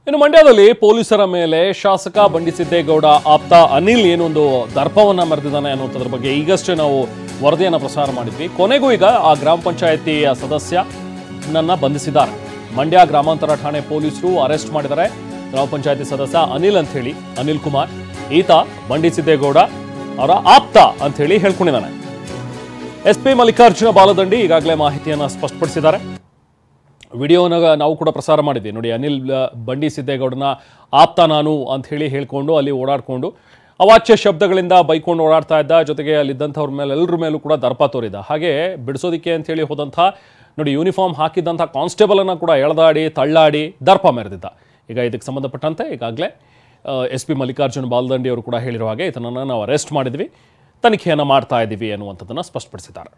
ಇನ್ನು ಮಂಡ್ಯದಲ್ಲಿ ಪೊಲೀಸರ ಮೇಲೆ ಶಾಸಕ ಬಂಡಿ ಸಿದ್ದೇಗೌಡ ಆಪ್ತ ಅನಿಲ್ ಏನೊಂದು ದರ್ಪವನ್ನ ಮೆರೆದಿದ್ದಾನೆ ಅನ್ನುವಂಥದ್ರ ಬಗ್ಗೆ ಈಗಷ್ಟೇ ನಾವು ವರದಿಯನ್ನು ಪ್ರಸಾರ ಮಾಡಿದ್ವಿ. ಕೊನೆಗೂ ಈಗ ಆ ಗ್ರಾಮ ಪಂಚಾಯತಿಯ ಸದಸ್ಯನನ್ನ ಬಂಧಿಸಿದ್ದಾರೆ. ಮಂಡ್ಯ ಗ್ರಾಮಾಂತರ ಠಾಣೆ ಪೊಲೀಸರು ಅರೆಸ್ಟ್ ಮಾಡಿದ್ದಾರೆ. ಗ್ರಾಮ ಪಂಚಾಯತಿ ಸದಸ್ಯ ಅನಿಲ್ ಅಂತ ಹೇಳಿ, ಅನಿಲ್ ಕುಮಾರ್, ಈತ ಬಂಡಿ ಸಿದ್ದೇಗೌಡ ಅವರ ಆಪ್ತ ಅಂತ ಹೇಳಿ ಹೇಳ್ಕೊಂಡಿದ್ದಾನೆ. SP ಮಲ್ಲಿಕಾರ್ಜುನ ಬಾಲದಂಡಿ ಈಗಾಗಲೇ ಮಾಹಿತಿಯನ್ನು ಸ್ಪಷ್ಟಪಡಿಸಿದ್ದಾರೆ. ವಿಡಿಯೋನ ನಾವು ಕೂಡ ಪ್ರಸಾರ ಮಾಡಿದ್ವಿ ನೋಡಿ. ಅನಿಲ್ ಬಂಡಿ ಸಿದ್ದೇಗೌಡನ ಆಪ್ತ ನಾನು ಅಂತ ಹೇಳಿ ಹೇಳ್ಕೊಂಡು ಅಲ್ಲಿ ಓಡಾಡ್ಕೊಂಡು ಅವಾಚ್ಯ ಶಬ್ದಗಳಿಂದ ಬೈಕೊಂಡು ಓಡಾಡ್ತಾ ಇದ್ದ. ಜೊತೆಗೆ ಅಲ್ಲಿದ್ದಂಥವ್ರ ಮೇಲೆ ಎಲ್ಲರ ಮೇಲೂ ಕೂಡ ದರ್ಪ ತೋರಿದ. ಹಾಗೆ ಬಿಡಿಸೋದಿಕ್ಕೆ ಅಂತ ಹೇಳಿ ಹೋದಂಥ ನೋಡಿ ಯೂನಿಫಾರ್ಮ್ ಹಾಕಿದ್ದಂಥ ಕಾನ್ಸ್ಟೇಬಲ್ ಅನ್ನು ಕೂಡ ಎಳೆದಾಡಿ ತಳ್ಳಾಡಿ ದರ್ಪ ಮೆರೆದಿದ್ದ. ಈಗ ಇದಕ್ಕೆ ಸಂಬಂಧಪಟ್ಟಂತೆ ಈಗಾಗಲೇ SP ಮಲ್ಲಿಕಾರ್ಜುನ ಬಾಲದಂಡಿ ಅವರು ಕೂಡ ಹೇಳಿರೋ ಹಾಗೆ ಇದನ್ನು ನಾವು ಅರೆಸ್ಟ್ ಮಾಡಿದ್ವಿ, ತನಿಖೆಯನ್ನು ಮಾಡ್ತಾ ಇದ್ದೀವಿ ಅನ್ನುವಂಥದ್ದನ್ನು ಸ್ಪಷ್ಟಪಡಿಸಿದ್ದಾರೆ.